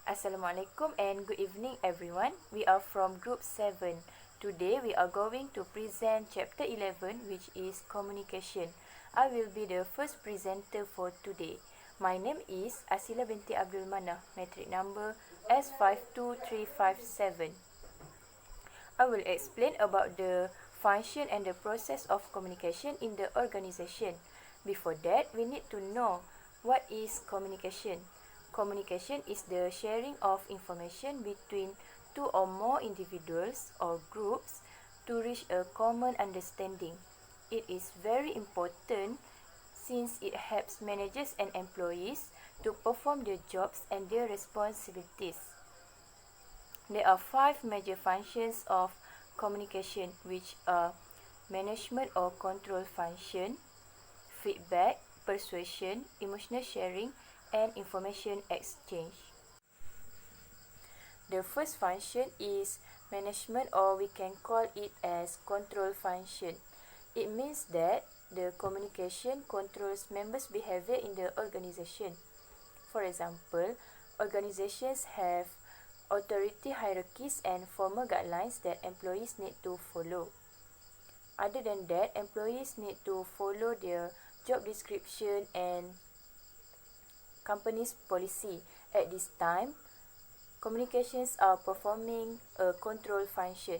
Assalamualaikum and good evening everyone. We are from Group 7. Today we are going to present Chapter 11 which is Communication. I will be the first presenter for today. My name is Asila binti Abdul Manaf, metric number S52357. I will explain about the function and the process of communication in the organization. Before that, we need to know what is communication. Communication is the sharing of information between two or more individuals or groups to reach a common understanding. It is very important since it helps managers and employees to perform their jobs and their responsibilities. There are 5 major functions of communication which are management or control function, feedback, persuasion, emotional sharing, and information exchange. The first function is management, or we can call it as control function. It means that the communication controls members' behavior in the organization. For example, organizations have authority hierarchies and formal guidelines that employees need to follow. Other than that, employees need to follow their job description and company's policy. At this time, communications are performing a control function.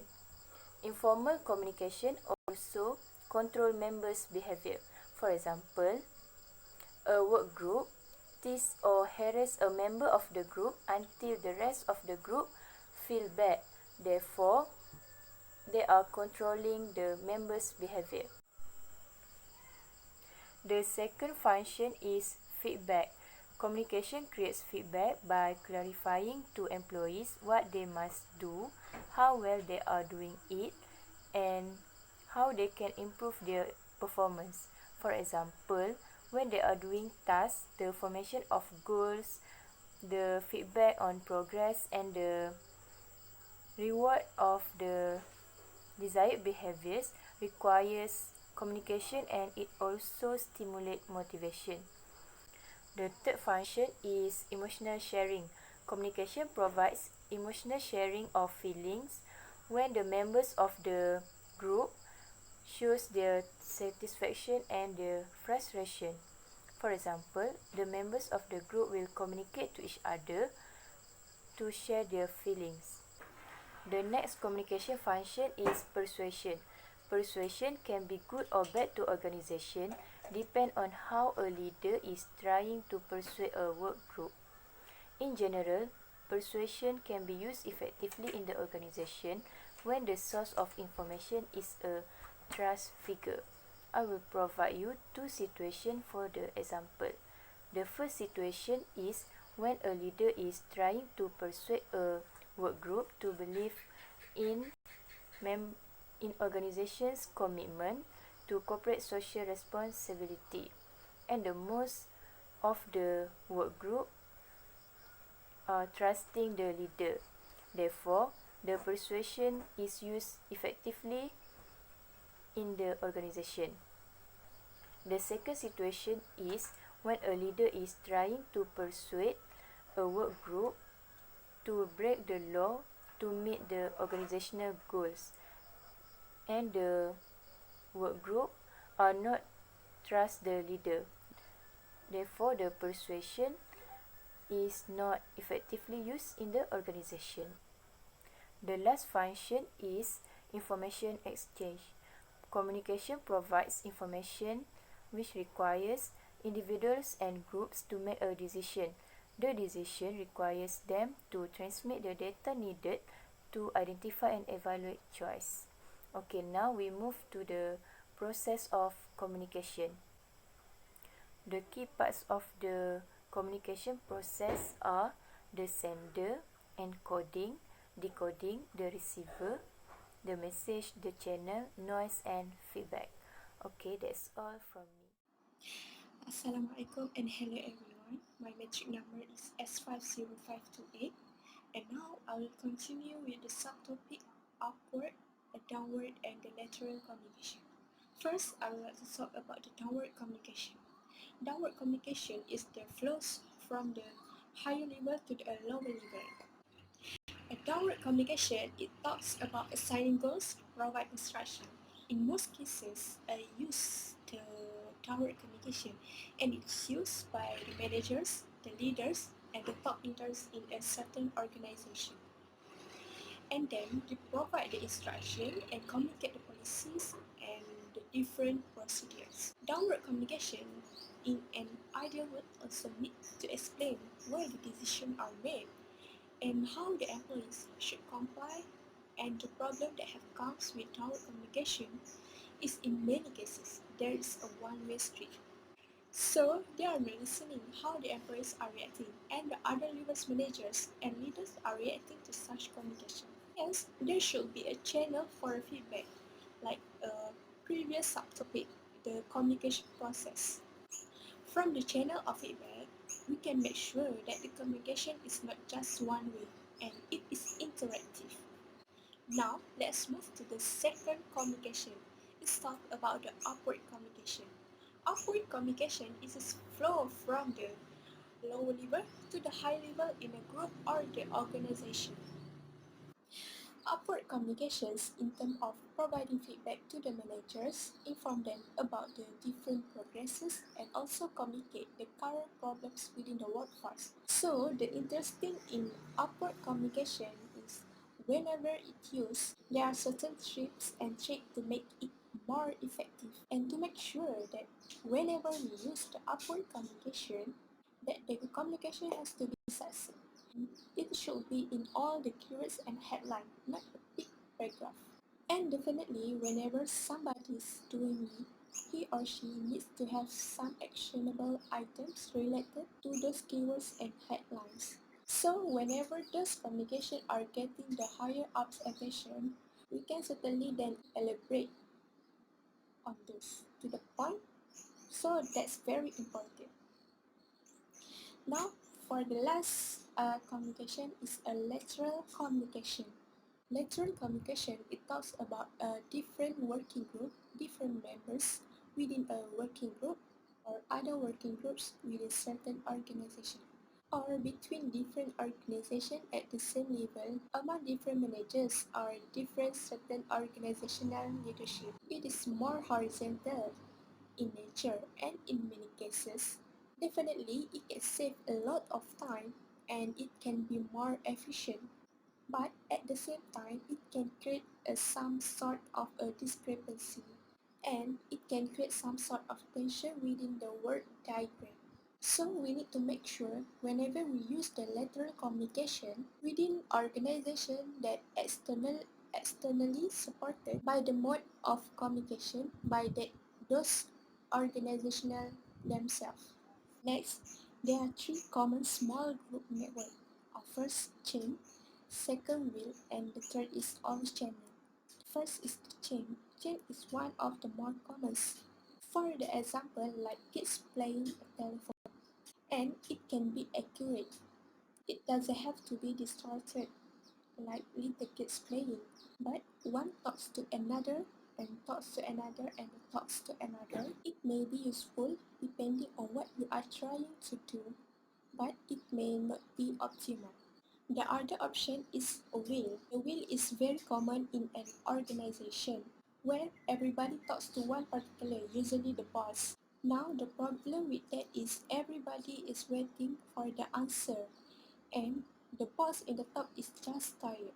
Informal communication also control members' behavior. For example, a work group tease or harass a member of the group until the rest of the group feel bad. Therefore, they are controlling the members' behavior. The second function is feedback. Communication creates feedback by clarifying to employees what they must do, how well they are doing it, and how they can improve their performance. For example, when they are doing tasks, the formation of goals, the feedback on progress, and the reward of the desired behaviors requires communication, and it also stimulates motivation. The third function is emotional sharing. Communication provides emotional sharing of feelings when the members of the group shows their satisfaction and their frustration. For example, the members of the group will communicate to each other to share their feelings. The next communication function is persuasion. Persuasion can be good or bad to organization, depend on how a leader is trying to persuade a work group. In general, persuasion can be used effectively in the organization when the source of information is a trust figure. I will provide you 2 situations for the example. The first situation is when a leader is trying to persuade a work group to believe in organization's commitment to corporate social responsibility, and the most of the work group are trusting the leader. Therefore, the persuasion is used effectively in the organization. The second situation is when a leader is trying to persuade a work group to break the law to meet the organizational goals, and the work group are not trust the leader. Therefore, the persuasion is not effectively used in the organization. The last function is information exchange. Communication provides information which requires individuals and groups to make a decision. The decision requires them to transmit the data needed to identify and evaluate choice. Okay, now we move to the process of communication. The key parts of the communication process are the sender, encoding, decoding, the receiver, the message, the channel, noise, and feedback. Okay, that's all from me. Assalamualaikum and hello everyone. My metric number is S50528, and now I will continue with the subtopic upward, downward, and the lateral communication. First, I would like to talk about the downward communication. Downward communication is the flows from the higher level to the lower level. A downward communication, it talks about assigning goals, provide instruction. In most cases, I use the downward communication, and it's used by the managers, the leaders, and the top leaders in a certain organization. And then they provide the instruction and communicate the policies and the different procedures. Downward communication in an ideal would also need to explain where the decisions are made and how the employees should comply, and the problem that have comes with downward communication is in many cases there is a one-way street. So they are not listening how the employees are reacting and the other levels managers and leaders are reacting to such communication. Hence, there should be a channel for a feedback, like a previous subtopic, the communication process. From the channel of feedback, we can make sure that the communication is not just one way and it is interactive. Now, let's move to the second communication. Let's talk about the upward communication. Upward communication is a flow from the lower level to the high level in a group or the organization. Upward communications in terms of providing feedback to the managers, inform them about the different progresses, and also communicate the current problems within the workforce. So the interesting in upward communication is whenever it's used, there are certain tips and tricks to make it more effective and to make sure that whenever we use the upward communication, that the communication has to be successful. It should be in all the keywords and headline, not a big paragraph. And definitely, whenever somebody is doing it, he or she needs to have some actionable items related to those keywords and headlines. So whenever those communication are getting the higher ups attention, we can certainly then elaborate on this to the point. So that's very important. Now, for the last communication is a lateral communication. Lateral communication, it talks about a different working group, different members within a working group or other working groups within certain organization or between different organizations at the same level among different managers or different certain organizational leadership. It is more horizontal in nature and in many cases, definitely it can save a lot of time and it can be more efficient. But at the same time, it can create some sort of a discrepancy and it can create some sort of tension within the word diagram. So we need to make sure whenever we use the lateral communication within organization that externally supported by the mode of communication by those organizational themselves. Next, there are three common small group network. First, chain, second wheel, and the third is all channel. First is the chain. Chain is one of the more common. For the example, like kids playing a telephone, and it can be accurate. It doesn't have to be distorted like little kids playing, but one talks to another and talks to another and talks to another. It may be useful depending on what you are trying to do, but it may not be optimal. The other option is a wheel. A wheel is very common in an organization where everybody talks to one particular, usually the boss. Now the problem with that is everybody is waiting for the answer and the boss in the top is just tired.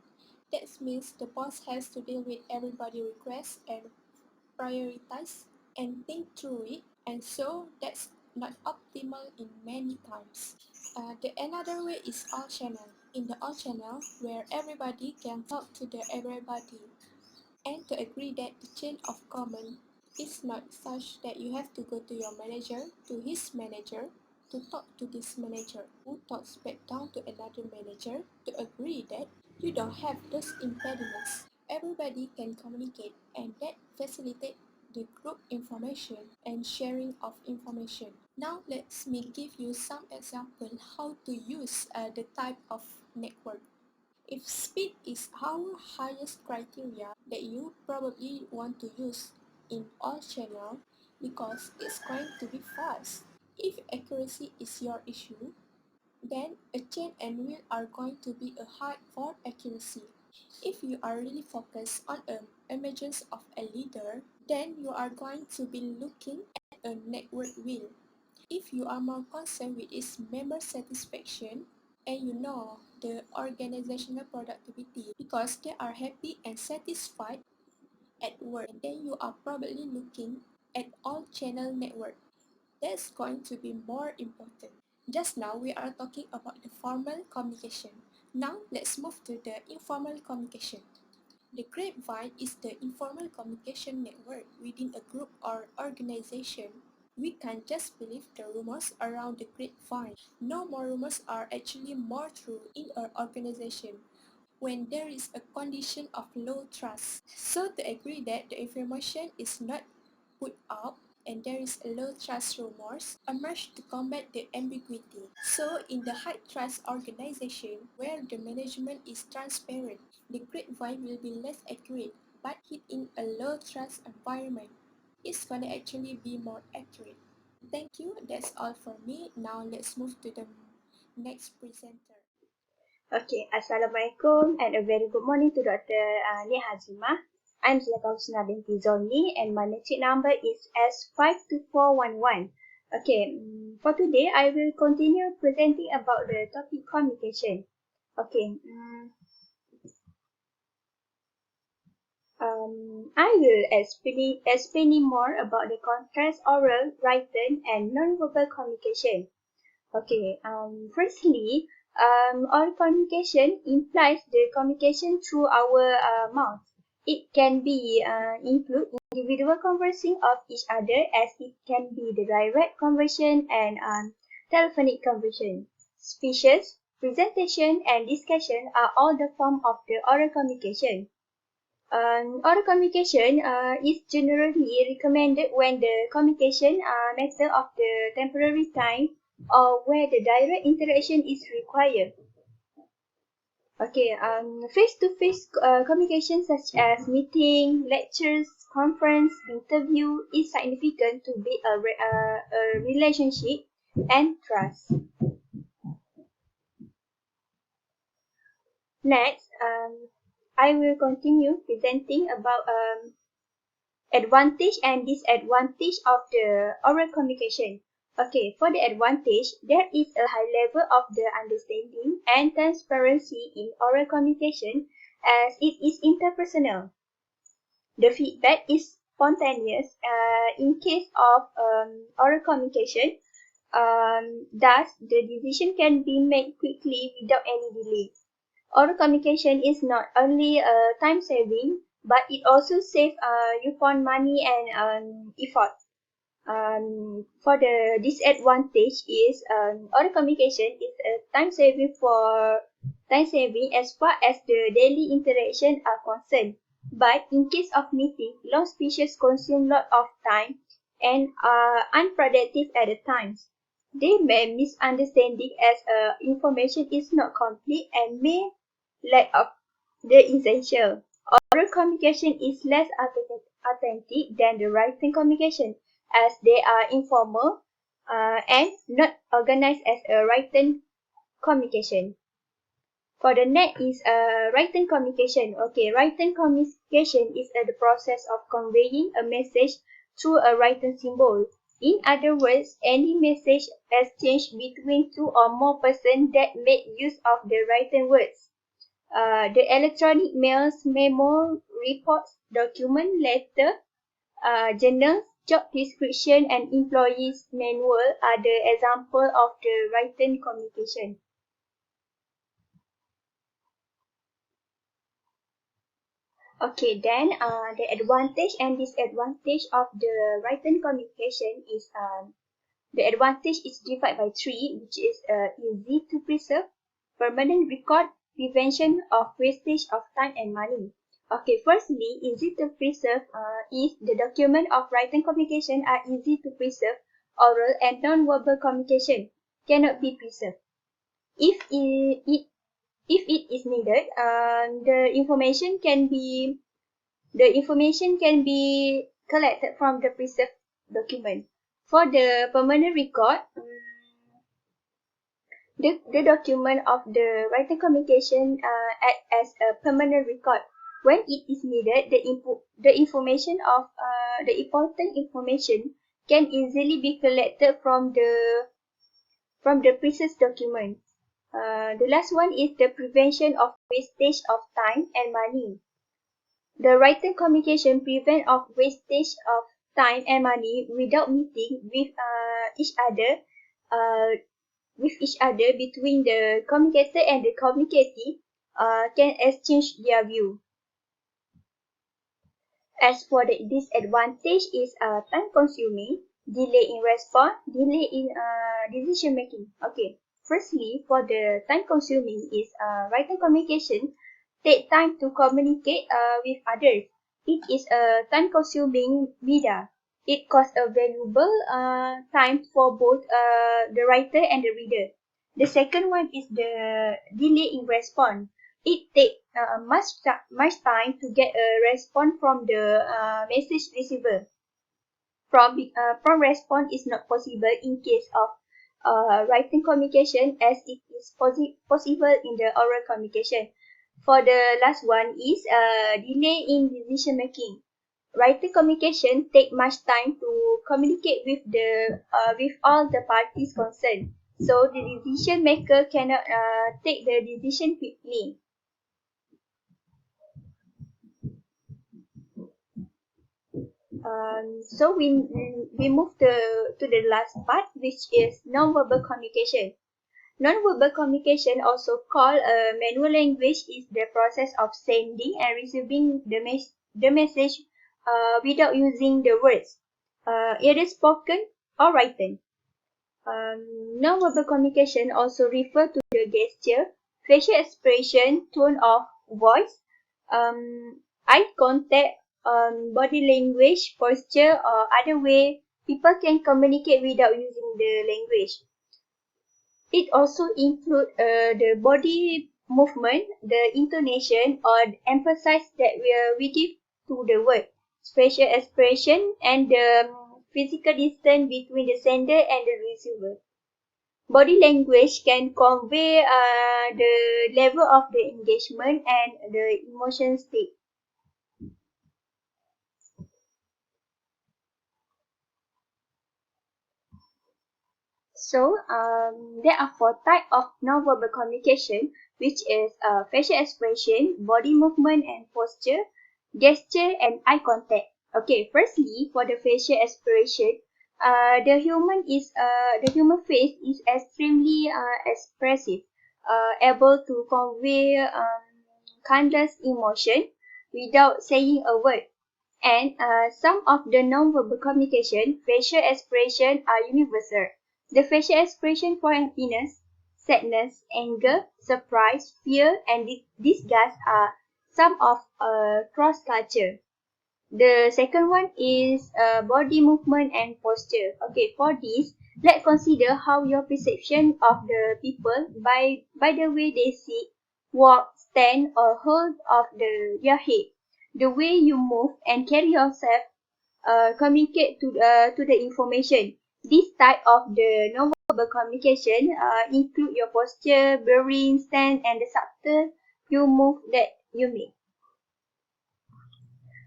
That means the boss has to deal with everybody's requests and prioritize and think through it, and so that's not optimal in many times. The another way is all channel. In the all channel, where everybody can talk to the everybody, and to agree that the chain of command is not such that you have to go to your manager, to his manager, to talk to this manager, who talks back down to another manager, to agree that you don't have those impediments. Everybody can communicate and that facilitates the group information and sharing of information. Now let me give you some example how to use the type of network. If speed is our highest criteria that you probably want to use in all channel because it's going to be fast. If accuracy is your issue, then a chain and wheel are going to be a hard for accuracy. If you are really focused on an emergence of a leader, then you are going to be looking at a network wheel. If you are more concerned with its member satisfaction, and you know the organizational productivity because they are happy and satisfied at work, then you are probably looking at all channel network. That's going to be more important. Just now we are talking about the formal communication. Now let's move to the informal communication. The grapevine is the informal communication network within a group or organization. We can't just believe the rumors around the grapevine. No more rumors are actually more true in an organization when there is a condition of low trust. So to agree that the information is not put up and there is a low trust rumors emerge to combat the ambiguity. So in the high trust organization where the management is transparent, the grapevine will be less accurate, but hit in a low trust environment, it's gonna actually be more accurate. Thank you, that's all for me. Now let's move to the next presenter. Okay, Assalamualaikum and a very good morning to Dr. Nia Hazimah. I'm Zulaika Husna binti Zolni and my metric number is S52411. Okay, for today I will continue presenting about the topic communication. Okay, I will explain more about the contrast oral, written and non-verbal communication. Okay, firstly, oral communication implies the communication through our mouth. It can be include individual conversing of each other as it can be the direct conversation and telephonic conversation. Speeches, presentation and discussion are all the form of the oral communication. Oral communication is generally recommended when the communication matter of the temporary time or where the direct interaction is required. Okay, face-to-face communication such as meeting, lectures, conference, interview is significant to build a relationship and trust. Next, I will continue presenting about advantage and disadvantage of the oral communication. Okay, for the advantage, there is a high level of the understanding and transparency in oral communication as it is interpersonal. The feedback is spontaneous in case of oral communication. Thus, the decision can be made quickly without any delay. Oral communication is not only time saving, but it also saves you on money and effort. For the disadvantage is oral communication is time saving as far as the daily interaction are concerned. But in case of meeting, long speeches consume lot of time and are unproductive at the times. They may misunderstanding as information is not complete and may lack of the essential. Oral communication is less authentic than the written communication as they are informal and not organized as a written communication. For the next is written communication. Okay, written communication is the process of conveying a message through a written symbol. In other words, any message exchanged between two or more persons that make use of the written words. The electronic mails, memo, reports, document, letter, journals, job description, and employees manual are the example of the written communication. Okay, then the advantage and disadvantage of the written communication is the advantage is divided by three, which is easy to preserve, permanent record, prevention of wastage of time and money. Okay, firstly, easy to preserve is the document of written communication are easy to preserve. Oral and non-verbal communication cannot be preserved. If it is needed, the information can be collected from the preserved document. For the permanent record, The document of the written communication act as a permanent record. When it is needed, the information of the important information can easily be collected from the previous document. The last one is the prevention of wastage of time and money. The written communication prevent of wastage of time and money without meeting with each other. With each other between the communicator and the communicatee can exchange their view. As for the disadvantage is time consuming, delay in response, delay in decision making. Okay, firstly for the time consuming is written communication take time to communicate with others. It is a time consuming media. It costs a valuable time for both the writer and the reader. The second one is the delay in response. It takes much time to get a response from the message receiver. From response is not possible in case of writing communication as it is possible in the oral communication. For the last one is delay in decision making. Writing communication take much time to communicate with all the parties concerned. So the decision maker cannot take the decision quickly. So we move to the last part, which is non-verbal communication. Non-verbal communication, also called manual language, is the process of sending and receiving the message without using the words. It is spoken or written. Non-verbal communication also refer to the gesture, facial expression, tone of voice, eye contact, body language, posture, or other way people can communicate without using the language. It also includes the body movement, the intonation, or the emphasis that we give to the word, facial expression, and the physical distance between the sender and the receiver. Body language can convey the level of the engagement and the emotion state. So there are four types of nonverbal communication, which is facial expression, body movement and posture, gesture, and eye contact. Okay, firstly, for the facial expression, the human face is extremely expressive, able to convey countless emotion without saying a word. And some of the nonverbal communication, facial expression are universal. The facial expression for happiness, sadness, anger, surprise, fear, and disgust are some of cross-culture. The second one is body movement and posture. Okay, for this, let's consider how your perception of the people by the way they sit, walk, stand, or hold of their head. The way you move and carry yourself communicate to the information. This type of the non-verbal communication include your posture, bearing, stance, and the subtle you move that you make.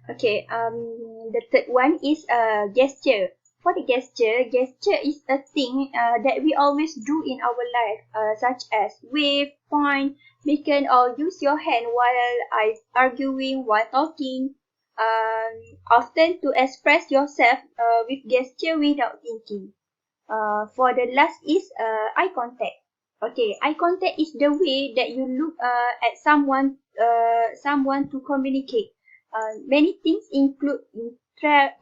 Okay, the third one is gesture. For the gesture is a thing that we always do in our life, such as wave, point, beckon, or use your hand while arguing, while talking. Often to express yourself with gesture without thinking. For the last is eye contact. Okay, eye contact is the way that you look at someone to communicate. Many things include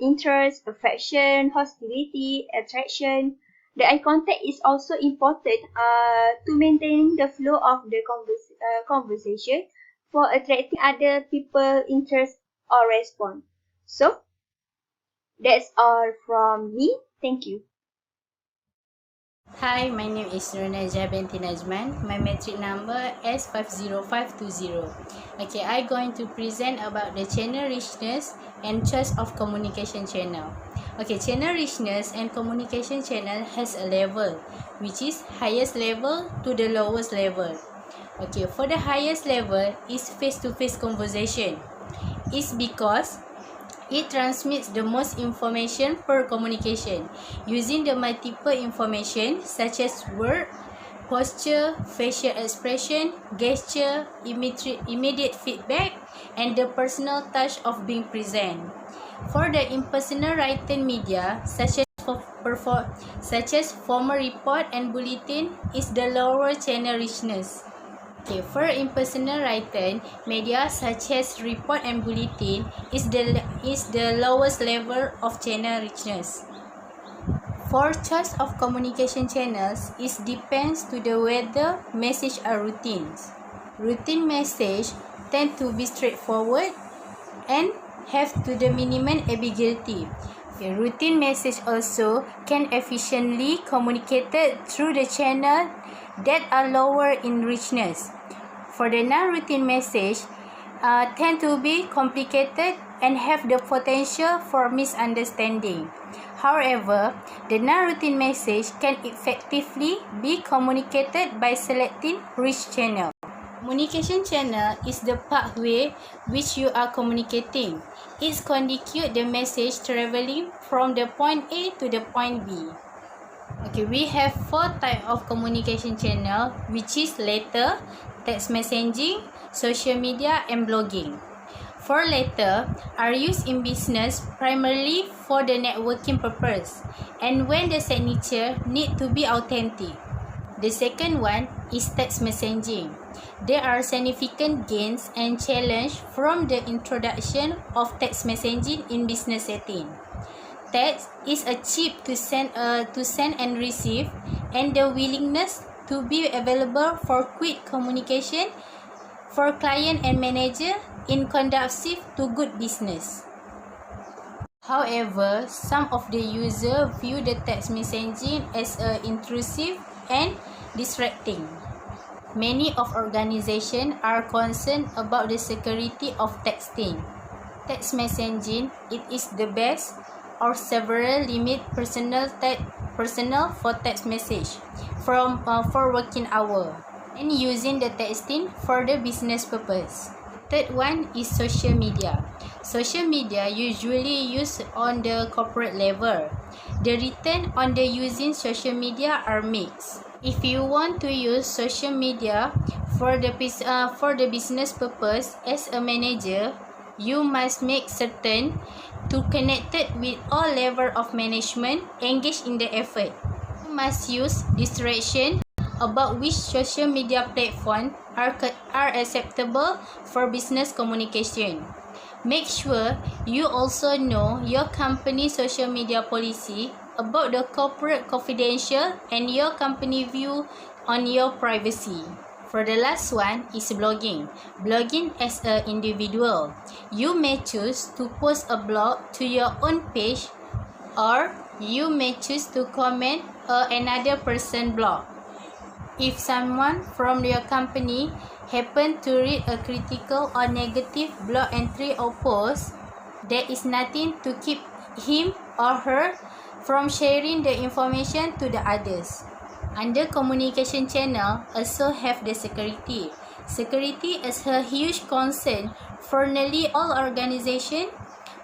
interest, affection, hostility, attraction. The eye contact is also important to maintaining the flow of the conversation for attracting other people interest or response. So that's all from me. Thank you. Hi, my name is Nurnaja binti Najman. My metric number S50520. Okay, I'm going to present about the channel richness and choice of communication channel. Okay, channel richness and communication channel has a level, which is highest level to the lowest level. Okay, for the highest level is face-to-face conversation. It's because it transmits the most information per communication using the multiple information such as word, posture, facial expression, gesture, immediate feedback, and the personal touch of being present. For the impersonal written media such as formal report and bulletin is the lower channel richness. Okay, for impersonal written media such as report and bulletin is the lowest level of channel richness. For choice of communication channels, it depends to the whether message are routines. Routine message tend to be straightforward and have to the minimum ambiguity. Okay, routine message also can efficiently communicated through the channel that are lower in richness. For the non-routine message, tend to be complicated and have the potential for misunderstanding. However, the non-routine message can effectively be communicated by selecting rich channel. Communication channel is the pathway which you are communicating. It conducts the message traveling from the point A to the point B. Okay, we have 4 types of communication channel, which is letter, text messaging, social media, and blogging. For letter are used in business primarily for the networking purpose and when the signature need to be authentic. The second one is text messaging. There are significant gains and challenges from the introduction of text messaging in business setting. Text is cheap to send and receive, and the willingness to be available for quick communication for client and manager in conducive to good business. However, some of the users view the text messaging as intrusive and distracting. Many of organizations are concerned about the security of texting. Text messaging, it is the best or several limit personal for text message for working hour and using the texting for the business purpose. Third one is social media. Social media usually used on the corporate level. The return on the using social media are mixed. If you want to use social media for the business purpose as a manager, you must make certain to connect it with all level of management engaged in the effort. You must use discretion about which social media platform are acceptable for business communication. Make sure you also know your company's social media policy about the corporate confidential and your company view on your privacy. For the last one is blogging. Blogging as an individual. You may choose to post a blog to your own page or you may choose to comment another person's blog. If someone from your company happen to read a critical or negative blog entry or post, there is nothing to keep him or her from sharing the information to the others. Under communication channel also have the security. Security is a huge concern for nearly all organizations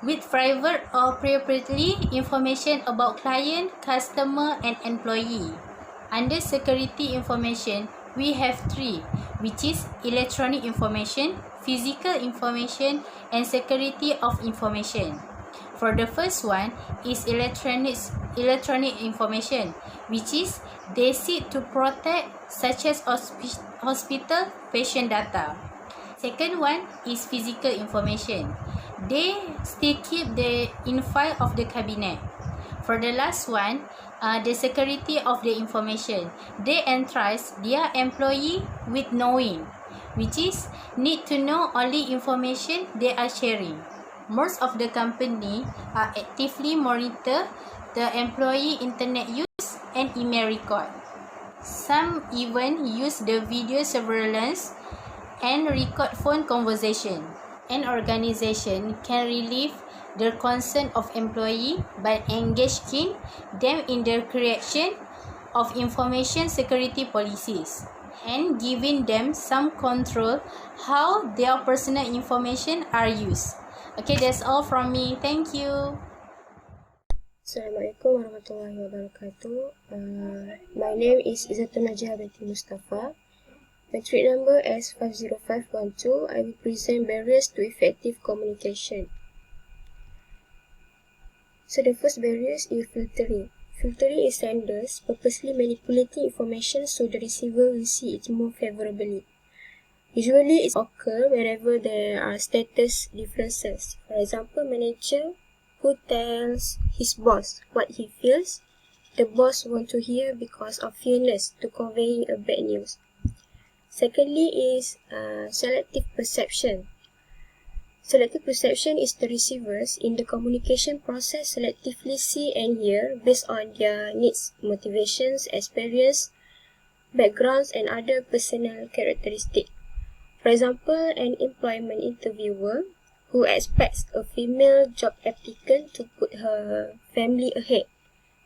with private or proprietary information about client, customer, and employee. Under security information, we have 3, which is electronic information, physical information, and security of information. For the first one is electronic information, which is they seek to protect such as hospital patient data. Second one is physical information. They still keep the in file of the cabinet. For the last one, the security of the information. They entrust their employee with knowing, which is need to know only information they are sharing. Most of the company are actively monitor the employee internet use and email record. Some even use the video surveillance and record phone conversation. An organization can relieve the concern of employee by engaging them in the creation of information security policies and giving them some control how their personal information are used. Okay, that's all from me. Thank you. Assalamualaikum warahmatullahi wabarakatuh. My name is Izzatun Najah binti Mustafa. Metric number S50512. I will present barriers to effective communication. So the first barrier is filtering. Filtering is senders purposely manipulating information so the receiver will see it more favorably. Usually it occurs wherever there are status differences. For example, manager who tells his boss what he feels, the boss wants to hear because of fairness to conveying a bad news. Secondly is selective perception. Selective perception is the receivers in the communication process selectively see and hear based on their needs, motivations, experience, backgrounds, and other personal characteristics. For example, an employment interviewer who expects a female job applicant to put her family ahead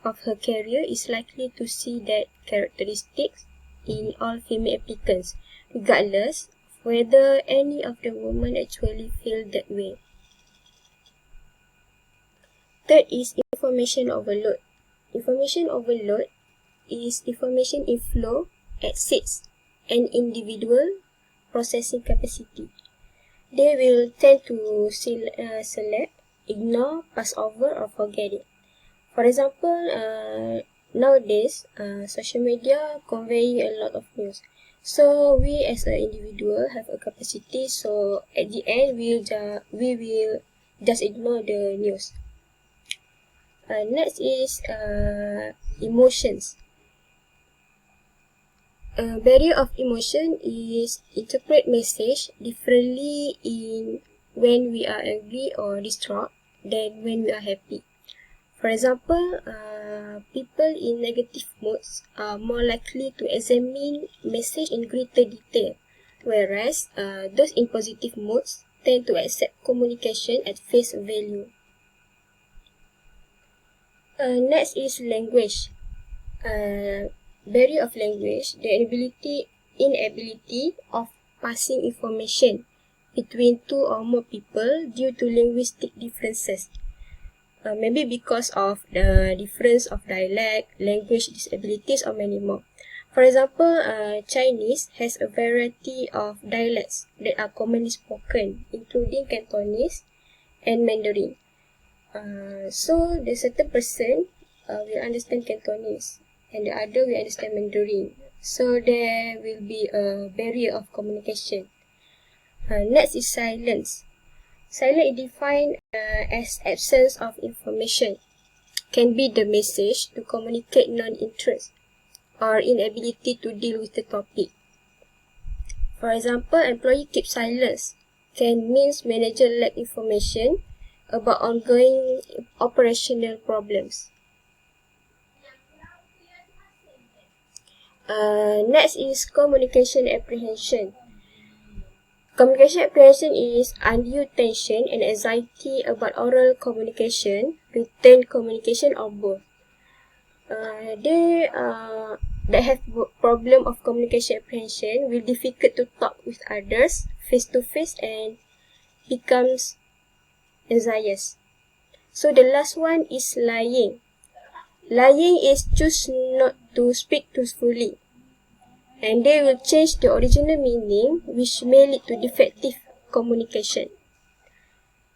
of her career is likely to see that characteristics in all female applicants, regardless whether any of the women actually feel that way. Third is information overload. Information overload is information inflow exceeds an individual processing capacity. They will tend to select, ignore, pass over, or forget it. For example, nowadays, social media conveying a lot of news. So we as an individual have a capacity. So at the end, we will just ignore the news. Next is emotions. A barrier of emotion is interpret message differently in when we are angry or distraught than when we are happy. For example, people in negative moods are more likely to examine message in greater detail, whereas those in positive moods tend to accept communication at face value. Next is language. Barrier of language, the inability of passing information between two or more people due to linguistic differences. Maybe because of the difference of dialect, language disabilities, or many more. For example, Chinese has a variety of dialects that are commonly spoken, including Cantonese and Mandarin. So the certain person will understand Cantonese and the other will understand Mandarin. So there will be a barrier of communication. Next is silence. Silence is defined as absence of information. Can be the message to communicate non-interest or inability to deal with the topic. For example, employee keep silence can mean manager lack information about ongoing operational problems. Next is communication apprehension. Communication apprehension is undue tension and anxiety about oral communication, written communication, or both. They that have problem of communication apprehension will difficult to talk with others face to face and becomes anxious. So the last one is lying. Lying is choose not to speak truthfully, and they will change the original meaning, which may lead to defective communication.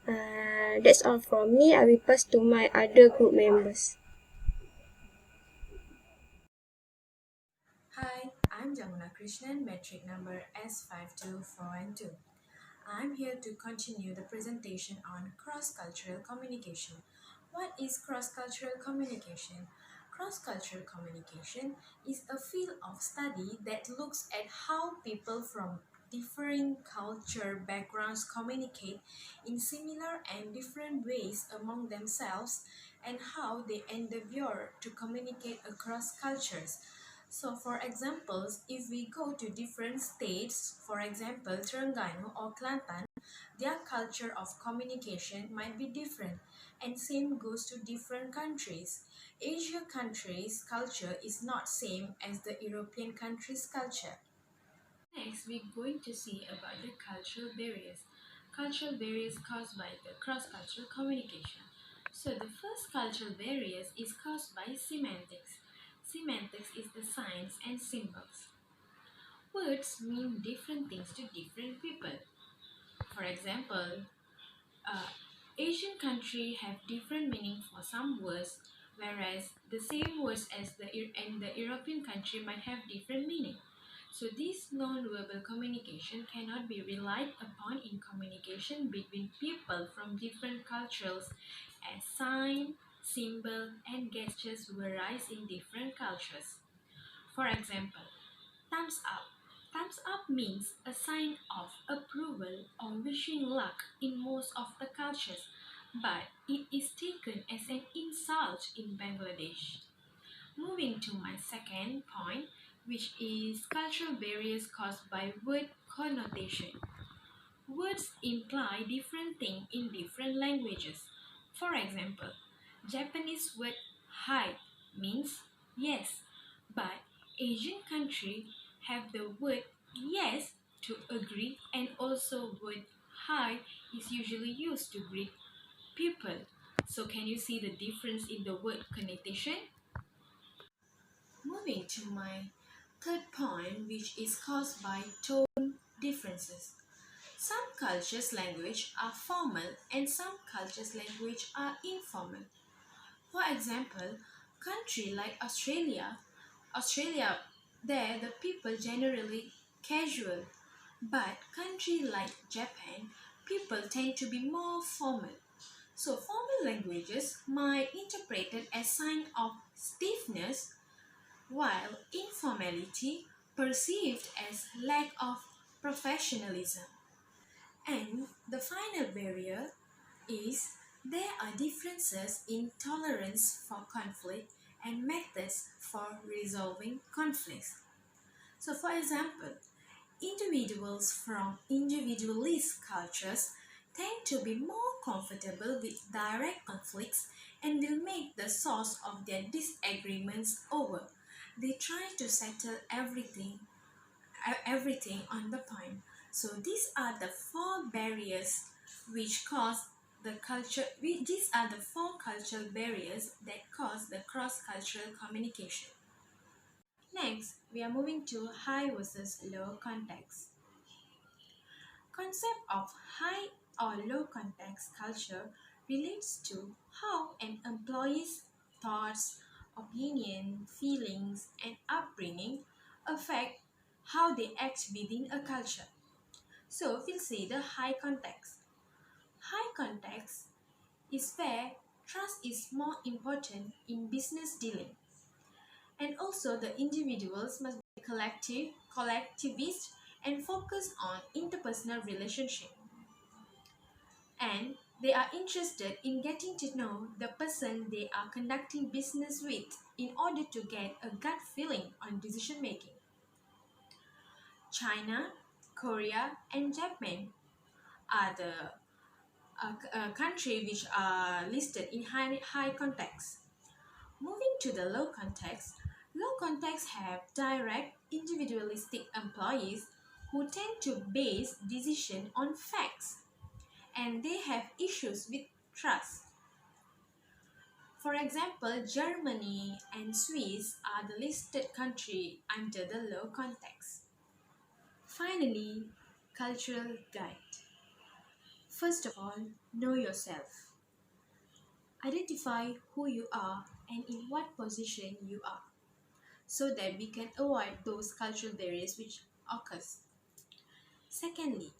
That's all from me. I will pass to my other group members. Hi, I'm Jamuna Krishnan, metric number S52412. I'm here to continue the presentation on cross-cultural communication. What is cross-cultural communication? Cross-cultural communication is a field of study that looks at how people from differing culture backgrounds communicate in similar and different ways among themselves and how they endeavor to communicate across cultures. So, for examples, if we go to different states, for example, Terengganu or Kelantan, their culture of communication might be different, and same goes to different countries. Asia countries' culture is not same as the European countries' culture. Next, we're going to see about the cultural barriers. Cultural barriers caused by the cross-cultural communication. So the first cultural barriers is caused by semantics. Semantics is the signs and symbols. Words mean different things to different people. For example, Asian countries have different meaning for some words, whereas the same words as in the European country might have different meaning. So this non-verbal communication cannot be relied upon in communication between people from different cultures, as sign, symbol, and gestures varies in different cultures. For example, thumbs up. Thumbs up means a sign of approval or wishing luck in most of the cultures, but it is taken as an insult in Bangladesh. Moving to my second point, which is cultural barriers caused by word connotation. Words imply different things in different languages. For example, Japanese word hi means yes, but Asian countries have the word yes to agree, and also word hi is usually used to greet people. So can you see the difference in the word connotation? Moving to my third point, which is caused by tone differences. Some cultures' language are formal and some cultures' language are informal. For example, country like Australia, there the people generally casual, but country like Japan, people tend to be more formal. So formal languages might interpreted as sign of stiffness, while informality perceived as lack of professionalism. And the final barrier is there are differences in tolerance for conflict and methods for resolving conflicts. So, for example, individuals from individualist cultures tend to be more comfortable with direct conflicts and will make the source of their disagreements over. They try to settle everything on the point. So these are the four barriers which cause the culture. These are the four cultural barriers that cause the cross-cultural communication. Next, we are moving to high versus low context. Concept of high or low context culture relates to how an employee's thoughts, opinion, feelings, and upbringing affect how they act within a culture. So we'll say the high context. High context is where trust is more important in business dealing. And also the individuals must be collectivist, and focus on interpersonal relationship. And they are interested in getting to know the person they are conducting business with in order to get a gut feeling on decision making. China, Korea, and Japan are the country which are listed in high context. Moving to the low context have direct individualistic employees who tend to base decision on facts, and they have issues with trust. For example, Germany and Swiss are the listed country under the low context. Finally, cultural guide. First of all, know yourself. Identify who you are and in what position you are, so that we can avoid those cultural barriers which occurs. Secondly,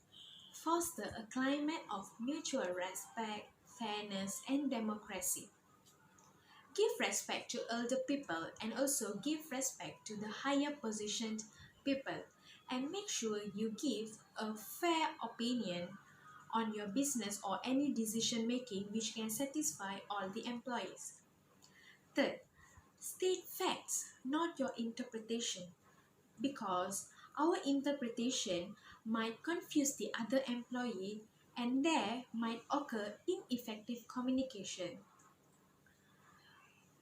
foster a climate of mutual respect, fairness, and democracy. Give respect to elder people and also give respect to the higher positioned people. and make sure you give a fair opinion on your business or any decision making which can satisfy all the employees. Third, state facts, not your interpretation, because our interpretation might confuse the other employee and there might occur ineffective communication.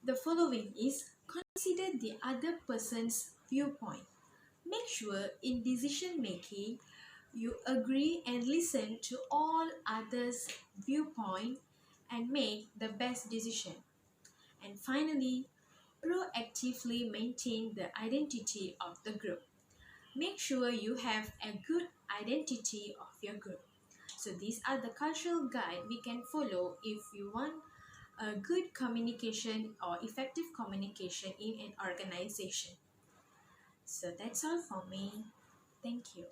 The following is consider the other person's viewpoint. Make sure in decision making you agree and listen to all others' viewpoint and make the best decision. And finally, proactively maintain the identity of the group. Make sure you have a good identity of your group. So these are the cultural guide we can follow if you want a good communication or effective communication in an organization. So that's all for me. Thank you.